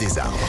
des arbres.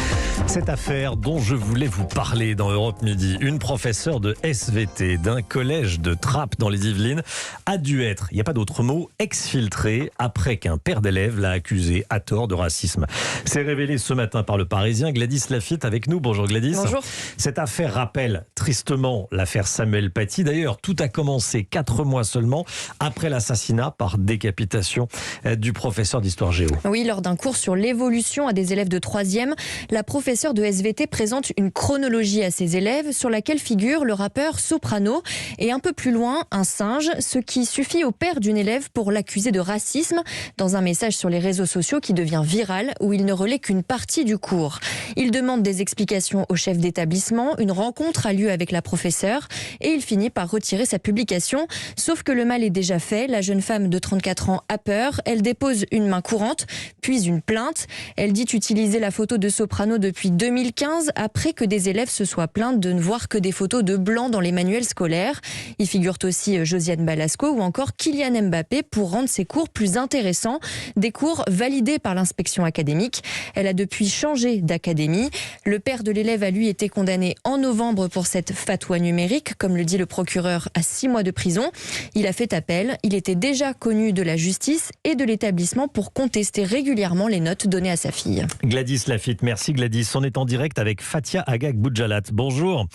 Cette affaire dont je voulais vous parler dans Europe Midi, une professeure de SVT d'un collège de Trappes dans les Yvelines a dû être, il n'y a pas d'autre mot, exfiltrée après qu'un père d'élève l'a accusée à tort de racisme. C'est révélé ce matin par le Parisien. Gladys Laffitte avec nous. Bonjour Gladys. Bonjour. Cette affaire rappelle tristement l'affaire Samuel Paty. D'ailleurs, tout a commencé 4 mois seulement après l'assassinat par décapitation du professeur d'histoire géo. Oui, lors d'un cours sur l'évolution à des élèves de 3e, la professeure de SVT présente une chronologie à ses élèves sur laquelle figure le rappeur Soprano et un peu plus loin, un singe, ce qui suffit au père d'une élève pour l'accuser de racisme dans un message sur les réseaux sociaux qui devient viral où il ne relaie qu'une partie du cours. Il demande des explications au chef d'établissement, une rencontre a lieu avec la professeure et il finit par retirer sa publication. Sauf que le mal est déjà fait, la jeune femme de 34 ans a peur, elle dépose une main courante, puis une plainte. Elle dit utiliser la photo de Soprano depuis 2015 après que des élèves se soient plaints de ne voir que des photos de blancs dans les manuels scolaires. Y figurent aussi Josiane Balasco ou encore Kylian Mbappé pour rendre ses cours plus intéressants. Des cours validés par l'inspection académique. Elle a depuis changé d'académie. Le père de l'élève a lui été condamné en novembre pour cette fatwa numérique, comme le dit le procureur, à 6 mois de prison. Il a fait appel. Il était déjà connu de la justice et de l'établissement pour contester régulièrement les notes données à sa fille. Gladys Laffitte, merci Gladys. On est en direct avec Fatia Agag Boudjalat. Bonjour.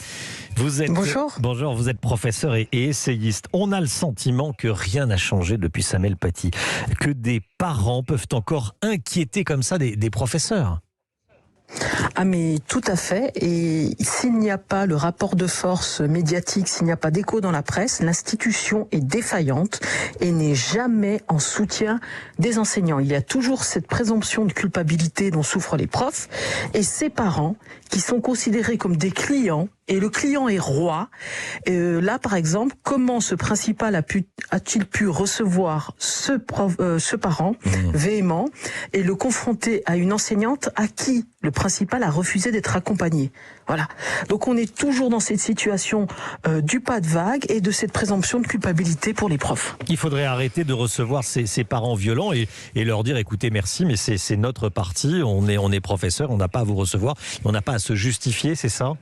Bonjour, vous êtes professeur et essayiste. On a le sentiment que rien n'a changé depuis Samuel Paty, que des parents peuvent encore inquiéter comme ça des professeurs. Ah mais tout à fait, et s'il n'y a pas le rapport de force médiatique, s'il n'y a pas d'écho dans la presse, l'institution est défaillante et n'est jamais en soutien des enseignants. Il y a toujours cette présomption de culpabilité dont souffrent les profs et ces parents qui sont considérés comme des clients, et le client est roi. Là, par exemple, comment ce principal a-t-il pu recevoir ce parent véhément et le confronter à une enseignante à qui le principal a refusé d'être accompagné. Voilà. Donc on est toujours dans cette situation du pas de vague et de cette présomption de culpabilité pour les profs. Il faudrait arrêter de recevoir ces parents violents et leur dire écoutez, merci, mais c'est notre parti, on est professeur, on n'a pas à vous recevoir, on n'a pas à se justifier, c'est ça ?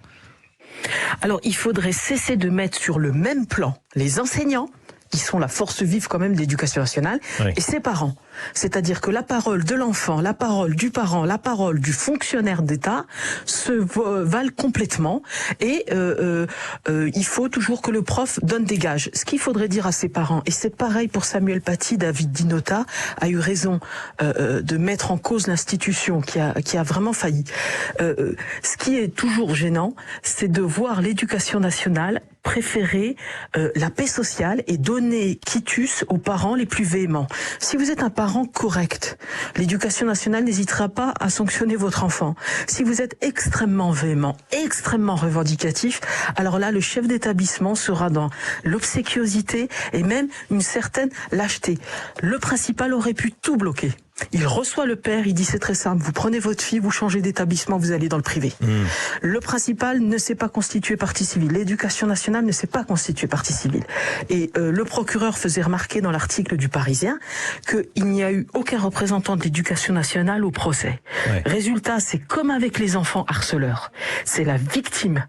Alors, il faudrait cesser de mettre sur le même plan les enseignants, qui sont la force vive quand même de l'éducation nationale, oui, et ses parents. C'est-à-dire que la parole de l'enfant, la parole du parent, la parole du fonctionnaire d'État se valent complètement et il faut toujours que le prof donne des gages. Ce qu'il faudrait dire à ses parents, et c'est pareil pour Samuel Paty, David Dinota a eu raison de mettre en cause l'institution qui a vraiment failli. Ce qui est toujours gênant, c'est de voir l'éducation nationale préférer la paix sociale et donner quitus aux parents les plus véhéments. Si vous êtes un parent correct, l'éducation nationale n'hésitera pas à sanctionner votre enfant. Si vous êtes extrêmement véhément, extrêmement revendicatif, alors là, le chef d'établissement sera dans l'obséquiosité et même une certaine lâcheté. Le principal aurait pu tout bloquer. Il reçoit le père, il dit c'est très simple, vous prenez votre fille, vous changez d'établissement, vous allez dans le privé. Le principal ne s'est pas constitué partie civile, l'éducation nationale ne s'est pas constituée partie civile. Et le procureur faisait remarquer dans l'article du Parisien qu'il n'y a eu aucun représentant de l'éducation nationale au procès. Ouais. Résultat, c'est comme avec les enfants harceleurs, c'est la victime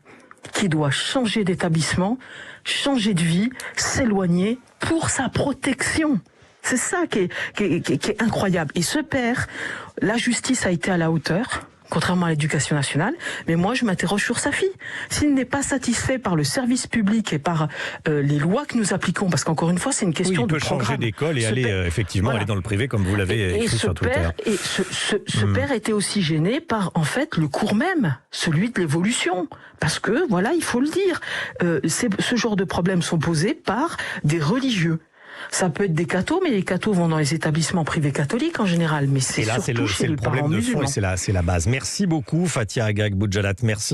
qui doit changer d'établissement, changer de vie, s'éloigner pour sa protection. C'est ça qui est incroyable. Et ce père, la justice a été à la hauteur, contrairement à l'éducation nationale, mais moi je m'interroge sur sa fille. S'il n'est pas satisfait par le service public et par les lois que nous appliquons, parce qu'encore une fois c'est une question de programme. Il peut changer d'école et aller effectivement aller dans le privé comme vous l'avez écrit sur Twitter. Et ce père était aussi gêné par en fait le cours même, celui de l'évolution. Parce que voilà, il faut le dire, ce genre de problèmes sont posés par des religieux. Ça peut être des cathos, mais les cathos vont dans les établissements privés catholiques en général. Mais c'est surtout chez les parents musulmans. Et là, c'est le problème de fond et c'est la base. Merci beaucoup, Fatia Agag Boudjalat. Merci.